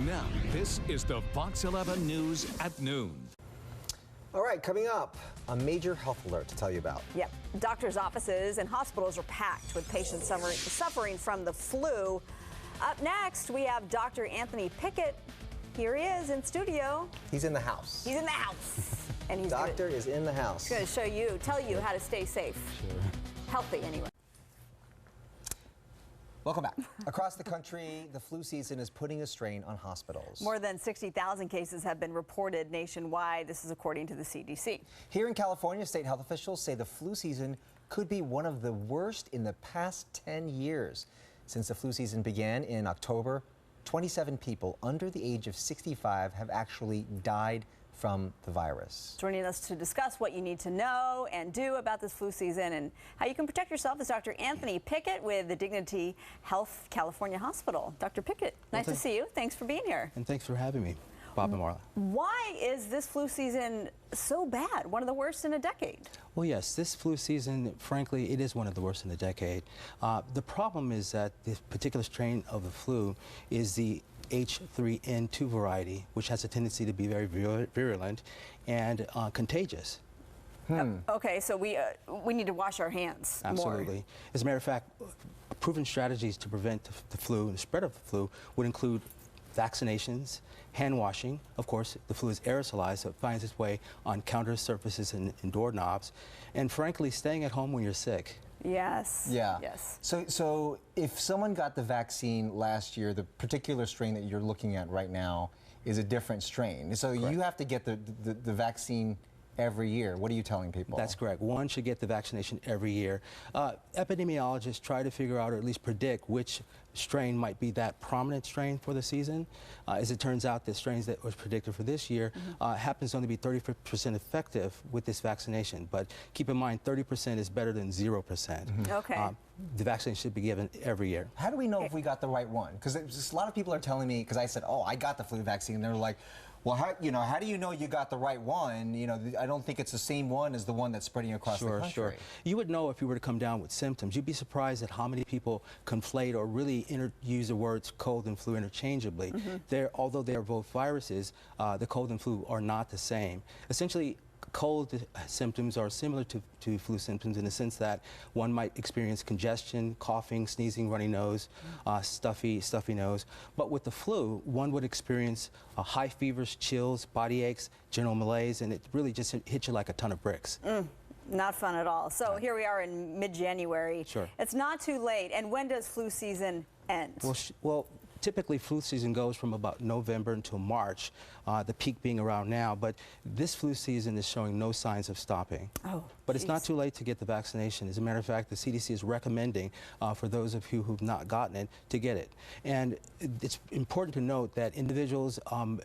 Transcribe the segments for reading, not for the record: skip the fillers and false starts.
Now, this is the Fox 11 News at noon. All right, coming up, a major health alert to tell you about. Yep. Doctors' offices and hospitals are packed with patients suffering from the flu. Up next, we have Dr. Anthony Pickett. Here he is in studio. He's in the house. He's in the house. And he's Doctor is in the house. He's going to tell you how to stay safe. Sure. Healthy, anyway. Welcome back. Across the country, the flu season is putting a strain on hospitals. More than 60,000 cases have been reported nationwide. This is according to the CDC. Here in California, state health officials say the flu season could be one of the worst in the past 10 years. Since the flu season began in October, 27 people under the age of 65 have actually died from the virus. Joining us to discuss what you need to know and do about this flu season and how you can protect yourself is Dr. Anthony Pickett with the Dignity Health California Hospital. Dr. Pickett, nice to see you. Thanks for being here. And thanks for having me, Bob and Marla. Why is this flu season so bad, one of the worst in a decade? Well, yes, this flu season, frankly, it is one of the worst in a decade. The problem is that this particular strain of the flu is the H3N2 variety, which has a tendency to be very virulent and contagious. Okay, so we need to wash our hands Absolutely. more. As a matter of fact, proven strategies to prevent the flu and the spread of the flu would include vaccinations, hand washing. Of course, the flu is aerosolized, so it finds its way on counter surfaces and doorknobs. And frankly, staying at home when you're sick. Yes. Yeah. Yes. So if someone got the vaccine last year, the particular strain that you're looking at right now is a different strain. So Correct. You have to get the vaccine every year. What are you telling people? That's correct. One should get the vaccination every year. Epidemiologists try to figure out or at least predict which strain might be that prominent strain for the season. As it turns out, the strains that was predicted for this year happens only to be 30% effective with this vaccination. But keep in mind, 30% is better than 0%. Okay. The vaccine should be given every year. How do we know if we got the right one? Because a lot of people are telling me, because I said, oh, I got the flu vaccine, and they're like, well, how do you know you got the right one? You know, I don't think it's the same one as the one that's spreading across the country. Sure. You would know if you were to come down with symptoms. You'd be surprised at how many people conflate or really use the words cold and flu interchangeably. Although they are both viruses, the cold and flu are not the same. Essentially, cold symptoms are similar to flu symptoms in the sense that one might experience congestion, coughing, sneezing, runny nose, stuffy nose. But with the flu, one would experience high fevers, chills, body aches, general malaise, and it really just hits you like a ton of bricks. Not fun at all. So here we are in mid-January. Sure. It's not too late. And when does flu season end? Well, typically flu season goes from about November until March, the peak being around now, but this flu season is showing no signs of stopping. Oh, but it's not too late to get the vaccination. As a matter of fact, the CDC is recommending for those of you who've not gotten it to get it. And it's important to note that individuals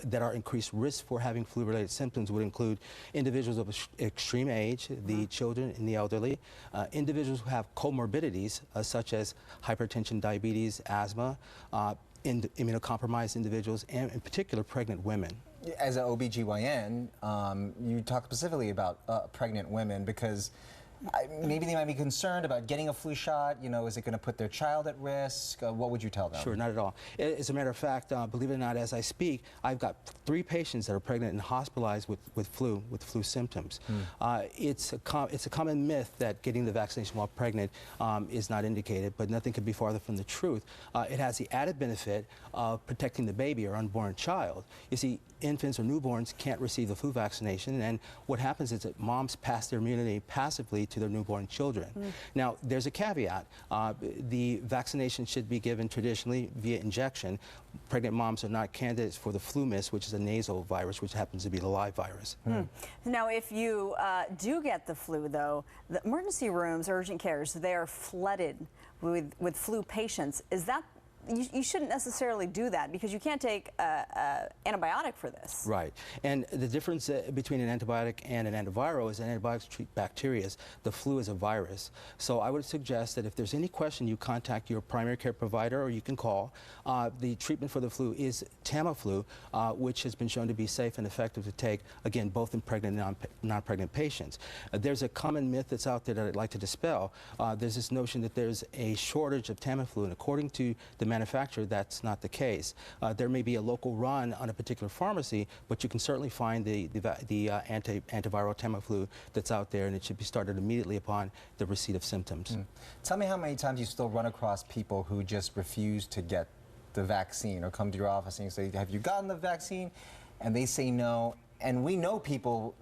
that are increased risk for having flu-related symptoms would include individuals of extreme age, the children and the elderly, individuals who have comorbidities such as hypertension, diabetes, asthma, immunocompromised individuals, and in particular pregnant women. As an OBGYN, you talk specifically about pregnant women because maybe they might be concerned about getting a flu shot. You know, is it going to put their child at risk? What would you tell them? Sure, not at all. As a matter of fact, believe it or not, as I speak, I've got 3 patients that are pregnant and hospitalized with flu symptoms. It's a common myth that getting the vaccination while pregnant is not indicated, but nothing could be farther from the truth. It has the added benefit of protecting the baby or unborn child. You see, infants or newborns can't receive the flu vaccination, and what happens is that moms pass their immunity passively to their newborn children. Now, there's a caveat. The vaccination should be given traditionally via injection. Pregnant moms are not candidates for the flu mist, which is a nasal virus, which happens to be the live virus. Now, if you do get the flu, though, the emergency rooms, urgent cares, they are flooded with flu patients. Is that you shouldn't necessarily do that because you can't take an antibiotic for this. Right. And the difference between an antibiotic and an antiviral is that antibiotics treat bacteria. The flu is a virus. So I would suggest that if there's any question, you contact your primary care provider or you can call. The treatment for the flu is Tamiflu, which has been shown to be safe and effective to take, again, both in pregnant and non-pregnant patients. There's a common myth that's out there that I'd like to dispel. There's this notion that there's a shortage of Tamiflu, and according to the manufacturer, that's not the case. There may be a local run on a particular pharmacy, but you can certainly find the antiviral Tamiflu that's out there, and it should be started immediately upon the receipt of symptoms. Tell me how many times you still run across people who just refuse to get the vaccine or come to your office and you say, have you gotten the vaccine? And they say no. And we know people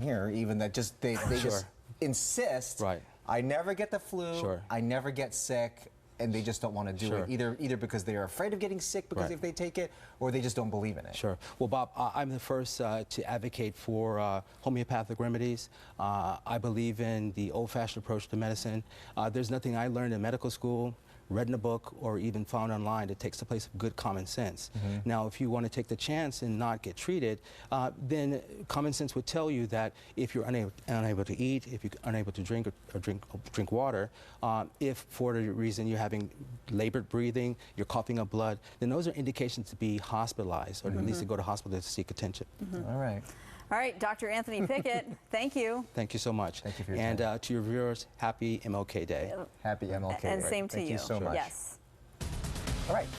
here even that just, they just insist, I never get the flu, I never get sick, and they just don't want to do it, either because they're afraid of getting sick because if they take it, or they just don't believe in it. Well, Bob, I'm the first to advocate for homeopathic remedies. I believe in the old-fashioned approach to medicine. There's nothing I learned in medical school, read in a book, or even found online that takes the place of good common sense. Now, if you want to take the chance and not get treated, then common sense would tell you that if you're unable to eat, if you're unable to drink or drink water, if for the reason you're having labored breathing, you're coughing up blood, then those are indications to be hospitalized, or at least to go to hospital to seek attention. All right. All right, Dr. Anthony Pickett, thank you. Thank you so much. Thank you for your time. And to your viewers, happy MLK Day. Happy MLK Day. And same to you. Thank you so much. Yes. All right.